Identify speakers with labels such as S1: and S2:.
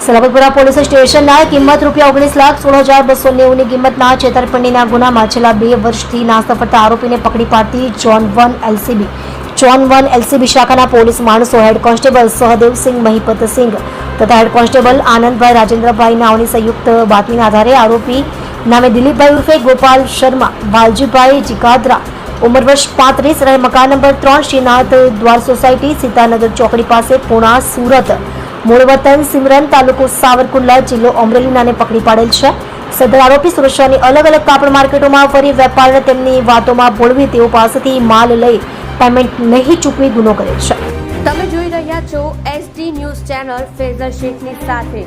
S1: Salabatpura police સ્ટેશનના કિંમત ₹19,16,290 ની કિંમતના છેતરપિંડીના ગુનામાં છેલ્લા 2 વર્ષથી નાસ્તા ફરતા આરોપીને પકડી પાડતી ઝોન 1 એલસીબી શાખાના પોલીસ માણસો હેડ કોન્સ્ટેબલ સહદેવસિંહ મહિપતસિંહ તથા હેડ કોન્સ્ટેબલ આનંદભાઈ રાજેન્દ્રભાઈ નાઓની સંયુક્ત બાતમીના આધારે આરોપી નામે દિલીપભાઈ ઉર્ફે ગોપાલ શર્મા, વાલજીભાઈ જીકાદરા, ઉંમર વર્ષ 35, રહે મકાન નંબર 3, શ્રીનાથ દ્વાર સોસાયટી, સીતાનગર ચોકડી પાસે, પુણા, સુરત, મૂળ વતન સિમરન, તાલુકો સાવરકુંડલા, જિલ્લો અમરેલીનાને પકડી પાડેલ છે. સદર આરોપી સુરક્ષાની અલગ અલગ કાપડ માર્કેટોમાં ફરી વેપારને તેમની વાતોમાં ભોળવી તેઓ પાસેથી માલ લઈ પેમેન્ટ નહીં ચૂકવી ગુનો કરેલ છે.
S2: તમે જોઈ રહ્યા છો SD ન્યૂઝ ચેનલ ફેઝર શેખની સાથે.